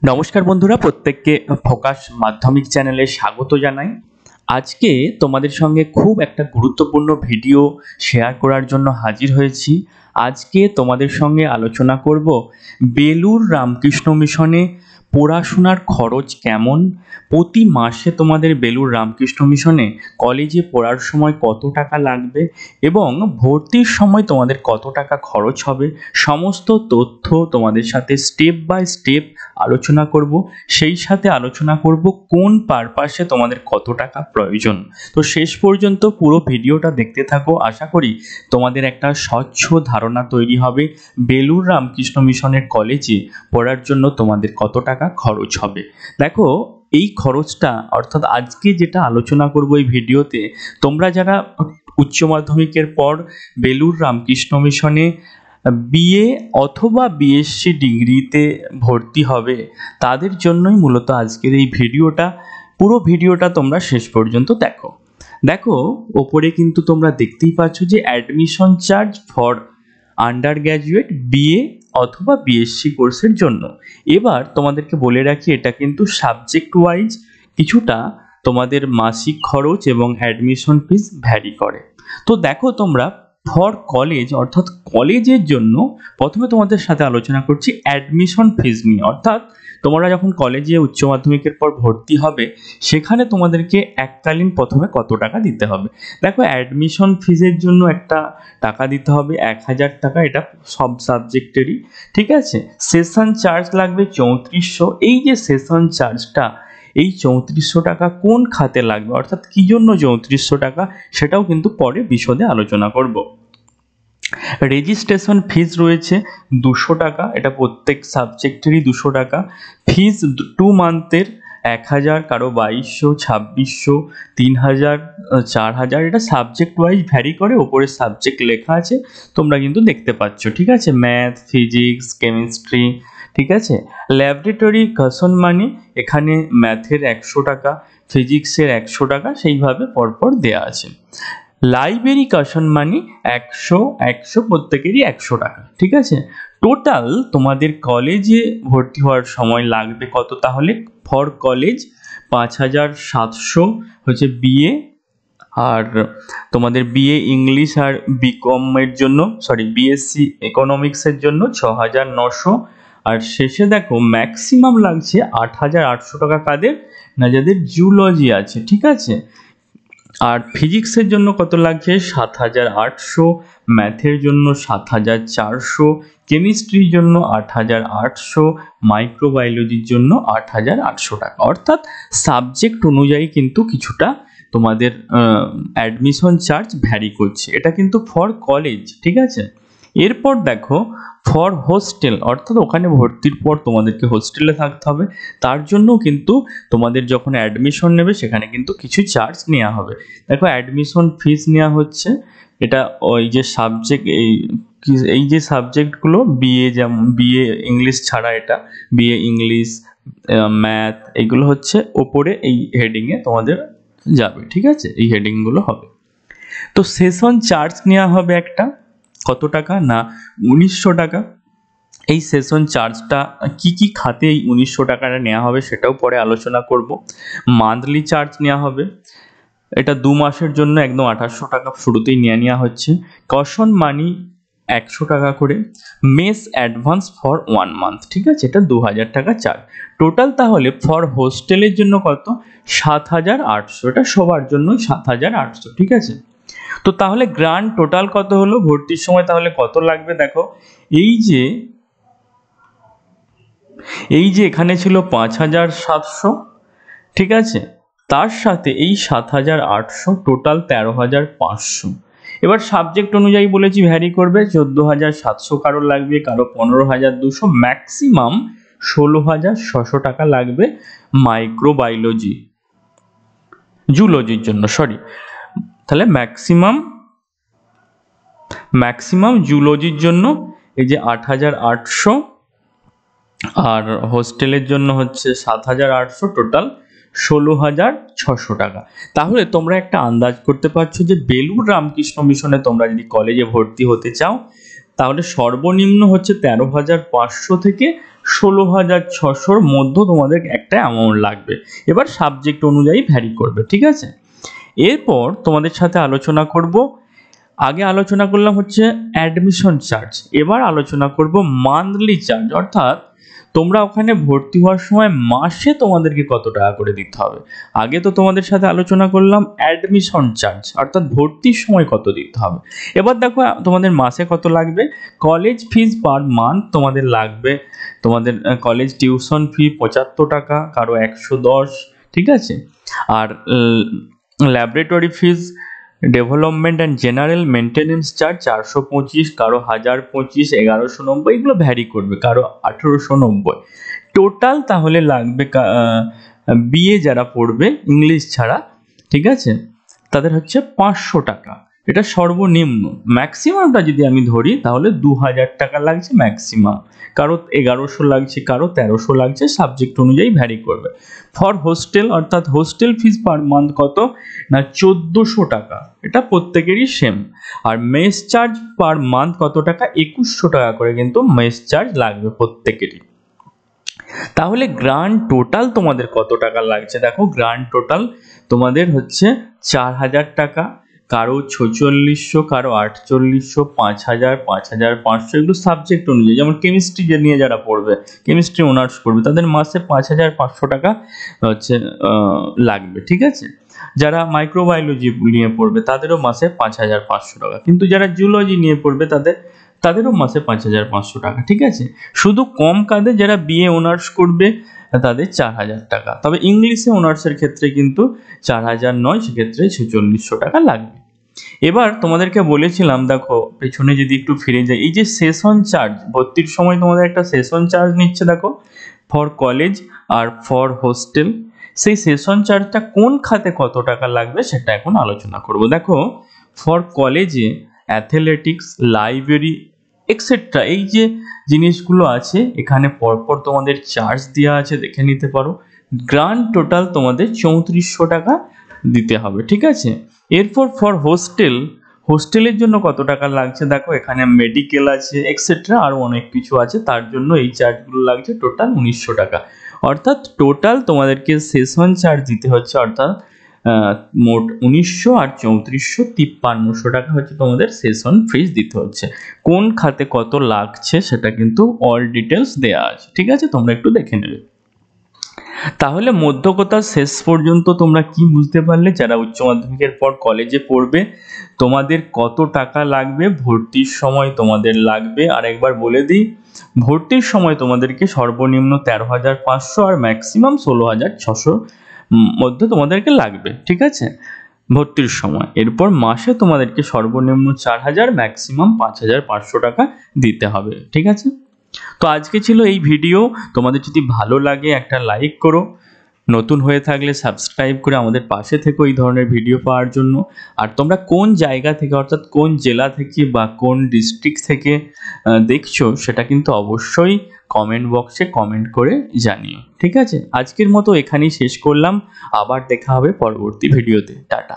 নমস্কার বন্ধুরা, প্রত্যেককে ফোকাস মাধ্যমিক চ্যানেলে স্বাগত জানাই। আজকে তোমাদের সঙ্গে খুব একটা গুরুত্বপূর্ণ ভিডিও শেয়ার করার জন্য হাজির হয়েছি। আজকে তোমাদের সঙ্গে আলোচনা করব বেলুড় রামকৃষ্ণ মিশনে পড়াশোনার খরচ কেমন, প্রতি মাসে তোমাদের বেলুড় রামকৃষ্ণ মিশনে কলেজে পড়ার সময় কত টাকা লাগবে এবং ভর্তির সময় তোমাদের কত টাকা খরচ হবে, সমস্ত তথ্য তোমাদের সাথে স্টেপ বাই স্টেপ আলোচনা করব। সেই সাথে আলোচনা করব কোন পারপাসে তোমাদের কত টাকা প্রয়োজন। তো শেষ পর্যন্ত পুরো ভিডিওটা দেখতে থাকো, আশা করি তোমাদের একটা স্বচ্ছ ধারণা তৈরি হবে বেলুড় রামকৃষ্ণ মিশনের কলেজে পড়ার জন্য তোমাদের কত টাকা খরচ হবে। দেখো, এই খরচটা অর্থাৎ আজকে যেটা আলোচনা করব এই ভিডিওতে, তোমরা যারা উচ্চ মাধ্যমিকের পর বেলুড় রামকৃষ্ণ মিশনে বিএ অথবা বিএসসি ডিগ্রিতে ভর্তি হবে, তাদের জন্যই মূলত আজকের এই ভিডিওটা। পুরো ভিডিওটা তোমরা শেষ পর্যন্ত দেখো। দেখো, ওপরে কিন্তু তোমরা দেখতেই পাচ্ছ যে admission charge for under graduate BA অথবা বিএসসি কোর্সের জন্য। এবার তোমাদেরকে বলে রাখি, এটা কিন্তু সাবজেক্ট ওয়াইজ কিছুটা তোমাদের মাসিক খরচ এবং অ্যাডমিশন ফিস ভ্যারি করে। তো দেখো, তোমরা ফর কলেজ অর্থাৎ কলেজের জন্য প্রথমে তোমাদের সাথে আলোচনা করছি অ্যাডমিশন ফিস নিয়ে। অর্থাৎ তোমরা যখন কলেজে উচ্চ মাধ্যমিকের পর ভর্তি হবে, সেখানে তোমাদেরকে এককালীন প্রথমে কত টাকা দিতে হবে। দেখো, অ্যাডমিশন ফিজের জন্য একটা টাকা দিতে হবে 1000 টাকা, এটা সব সাবজেক্টেরই, ঠিক আছে। সেশন চার্জ লাগবে 3400। এই যে সেশন চার্জটা, এই 3400 টাকা কোন খাতে লাগবে অর্থাৎ কি জন্য 3400 টাকা, সেটাও কিন্তু পরে বিশদে আলোচনা করব। রেজিস্ট্রেশন ফিজ রয়েছে 200 টাকা, এটা প্রত্যেক সাবজেক্টেরই 200 টাকা। ফিজ 2 মান্থের 1000, কারো 2200, 2600, 3000, 4000, এটা সাবজেক্ট ওয়াইজ ভ্যারি করে। ওপরে সাবজেক্ট লেখা আছে, তোমরা কিন্তু দেখতে পাচ্ছ, ঠিক আছে। ম্যাথ, ফিজিক্স, কেমিস্ট্রি, ঠিক আছে। ল্যাবরেটরি কাশন মানি, এখানে ম্যাথের 100 টাকা, ফিজিক্সের 100 টাকা, সেইভাবে পরপর দেয়া আছে। লাইব্রেরি কাশন মানি 100 প্রত্যেকেরই 100 টাকা, ঠিক আছে। টোটাল তোমাদের কলেজে ভর্তি হওয়ার সময় লাগবে কত তাহলে? ফর কলেজ 5700 হচ্ছে বিএ, আর তোমাদের বিএ ইংলিশ আর বিকমের জন্য, বিএসসি ইকোনমিক্সের জন্য 6900। আর শেষে দেখো ম্যাক্সিমাম লাগছে 8800 টাকা। কাদের না? যাদের জুলজি আছে, ঠিক আছে। আর ফিজিক্সের জন্য কত লাগছে? 7800, ম্যাথের জন্য 7400, কেমিস্ট্রির জন্য 8800, মাইক্রোবায়োলজির জন্য 8800 টাকা। অর্থাৎ সাবজেক্ট অনুযায়ী কিন্তু কিছুটা তোমাদের অ্যাডমিশন চার্জ ভ্যারি করছে। এটা কিন্তু ফর কলেজ, ঠিক আছে। এরপর দেখো ফর হোস্টেল, অর্থাৎ ওখানে ভর্তির পর তোমাদেরকে হোস্টেলে থাকতে হবে, তার জন্য কিন্তু তোমাদের যখন অ্যাডমিশন নেবে সেখানে কিন্তু কিছু চার্জ নেওয়া হবে। দেখো, অ্যাডমিশন ফিস নেওয়া হচ্ছে, এটা ওই যে সাবজেক্ট, এই যে সাবজেক্টগুলো বিএ, যেমন বিএ ইংলিশ ছাড়া, এটা বিএ ইংলিশ, ম্যাথ, এইগুলো হচ্ছে ওপরে এই হেডিংয়ে তোমাদের যাবে, ঠিক আছে। এই হেডিংগুলো হবে। তো সেশন চার্জ নেওয়া হবে একটা, কত টাকা না? 1900 টাকা। এই সেশন চার্জটা কি কি খাতে এই 1900 টাকাটা নেওয়া হবে সেটাও পরে আলোচনা করব। মান্থলি চার্জ নেওয়া হবে, এটা 2 মাসের জন্য একদম 2800 টাকা শুরুতেই নেওয়া হচ্ছে। কশন মানি 100 টাকা করে। মেস অ্যাডভান্স ফর 1 মান্থ, ঠিক আছে, এটা 2000 টাকা চার্জ। টোটাল তাহলে ফর হোস্টেলের জন্য কত? 7800, এটা সবার জন্যই 7800, ঠিক আছে। তো তাহলে গ্র্যান্ড টোটাল কত হলো ভর্তির সময়? তাহলে কত লাগবে দেখো, এই যে এখানে ছিল 5700, ঠিক আছে, তার সাথে এই 7800, টোটাল 13500। এবার সাবজেক্ট অনুযায়ী বলেছি ভ্যারি করবে, 14700 কারোর লাগবে, কারো 15200, ম্যাক্সিমাম 16600 টাকা লাগবে মাইক্রোবায়োলজি জুলজির জন্য, তাহলে ম্যাক্সিমাম জুলজির জন্য এই যে 8800, আর হোস্টেলের জন্য হচ্ছে 7800, টোটাল 16600 টাকা। তাহলে তোমরা একটা আন্দাজ করতে পারছো যে বেলুড় রামকৃষ্ণ মিশনে তোমরা যদি কলেজে ভর্তি হতে চাও, তাহলে সর্বনিম্ন হচ্ছে 13500 থেকে 16,600-র মধ্যে তোমাদের একটা অ্যামাউন্ট লাগবে। এবার সাবজেক্ট অনুযায়ী ভ্যারি করবে, ঠিক আছে। এরপর তোমাদের সাথে আলোচনা করব, আগে আলোচনা করলাম হচ্ছে অ্যাডমিশন চার্জ, এবার আলোচনা করব মান্থলি চার্জ, অর্থাৎ তোমরা ওখানে ভর্তি হওয়ার সময় মাসে তোমাদেরকে কত টাকা করে দিতে হবে। আগে তো তোমাদের সাথে আলোচনা করলাম অ্যাডমিশন চার্জ, অর্থাৎ ভর্তির সময় কত দিতে হবে। এবার দেখো তোমাদের মাসে কত লাগবে। কলেজ ফিজ পার মান্থ তোমাদের লাগবে, তোমাদের কলেজ টিউশন ফি 75 টাকা, কারো 110, ঠিক আছে। আর laboratory fees, development and general maintenance charge 425, কারো 1025, 1190, এগুলো ভ্যারি করবে, কারো 1890। টোটাল তাহলে লাগবে বিএ যারা পড়বে ইংলিশ ছাড়া, ঠিক আছে, তাদের হচ্ছে 500 টাকা, এটা সর্বনিম্ন। ম্যাক্সিমামটা যদি আমি ধরি তাহলে 2000 টাকা লাগছে ম্যাক্সিমাম, কারো 1100 লাগছে, কারো 1300 লাগছে, সাবজেক্ট অনুযায়ী ভ্যারি করবে। ফর হোস্টেল, অর্থাৎ হোস্টেল ফিস পার মান্থ কত না 1400 টাকা, এটা প্রত্যেকেরই সেম। আর মেস চার্জ পার মান্থ কত টাকা, 2100 টাকা করে কিন্তু মেস চার্জ লাগবে প্রত্যেকেরই। তাহলে গ্র্যান্ড টোটাল তোমাদের কত টাকা লাগছে, দেখো গ্র্যান্ড টোটাল তোমাদের হচ্ছে 4000 টাকা, কারো 4600, কারো 4800, 5000, 5500, এগুলো সাবজেক্ট অনুযায়ী। যেমন কেমিস্ট্রি নিয়ে যারা পড়বে, কেমিস্ট্রি অনার্স পড়বে, তাদের মাসে 5500 টাকা হচ্ছে লাগবে, ঠিক আছে। যারা মাইক্রোবায়োলজি নিয়ে পড়বে তাদেরও মাসে 5500 টাকা, কিন্তু যারা জুলজি নিয়ে পড়বে তাদেরও মাসে 5500 টাকা, ঠিক আছে। শুধু কম কাঁধে যারা বিএ অনার্স করবে তাদের 4000 টাকা, তবে ইংলিশে অনার্সের ক্ষেত্রে কিন্তু 4000 নয়, সেক্ষেত্রে 4600 টাকা লাগবে। এবার তোমাদেরকে বলেছিলাম, দেখো পেছনে যদি একটু ফিরে যাই, এই যে সেশন চার্জ, ভর্তির সময় তোমাদের একটা সেশন চার্জ নিচ্ছে, দেখো ফর কলেজ আর ফর হোস্টেল, সেই সেশন চার্জটা কোন খাতে কত টাকা লাগবে সেটা এখন আলোচনা করব। দেখো ফর কলেজে অ্যাথলেটিক্স, লাইব্রেরি এক্সেট্রা, এই যে জিনিসগুলো আছে এখানে পরপর তোমাদের চার্জ দেওয়া আছে, দেখে নিতে পারো। গ্র্যান্ড টোটাল তোমাদের 3400 টাকা দিতে হবে, ঠিক আছে। এরপর ফর হোস্টেলের জন্য কত টাকা লাগছে, দেখো এখানে মেডিকেল আছে এক্সেট্রা, আরও অনেক কিছু আছে, তার জন্য এই চার্জগুলো লাগছে টোটাল 1900 টাকা। অর্থাৎ টোটাল তোমাদেরকে সেশন চার্জ দিতে হচ্ছে, অর্থাৎ মোট 1900 আর 3400, 5300 টাকা হচ্ছে তোমাদের সেশন ফিস দিতে হচ্ছে। কোন খাতে কত লাগছে সেটা কিন্তু অল ডিটেলস দেয়া আছে, ঠিক আছে, তোমরা একটু দেখে নেবে। তাহলে মধ্যকতা শেষ পর্যন্ত তোমরা কি বুঝতে পারলে, যারা উচ্চ মাধ্যমিকের পর কলেজে পড়বে তোমাদের কত টাকা লাগবে, ভর্তির সময় তোমাদের লাগবে। আর একবার বলে দিই, ভর্তির সময় তোমাদেরকে সর্বনিম্ন 13,500 আর ম্যাক্সিমাম 16,600 মধ্যে তোমাদেরকে লাগবে, ঠিক আছে, ভর্তির সময়। এরপর মাসে তোমাদেরকে সর্বনিম্ন 4000, ম্যাক্সিমাম 5500 টাকা দিতে হবে, ঠিক আছে। তো আজকে ছিল এই ভিডিও, তোমাদের যদি ভালো লাগে একটা লাইক করো, নতুন হয়ে থাকলে সাবস্ক্রাইব করে আমাদের পাশে থেকো এই ধরনের ভিডিও পাওয়ার জন্য। আর তোমরা কোন জায়গা থেকে, অর্থাৎ কোন জেলা থেকে বা কোন ডিস্ট্রিক্ট থেকে দেখছো সেটা কিন্তু অবশ্যই কমেন্ট বক্সে কমেন্ট করে জানিও, ঠিক আছে। আজকের মতো এখানেই শেষ করলাম, আবার দেখা হবে পরবর্তী ভিডিওতে। টাটা।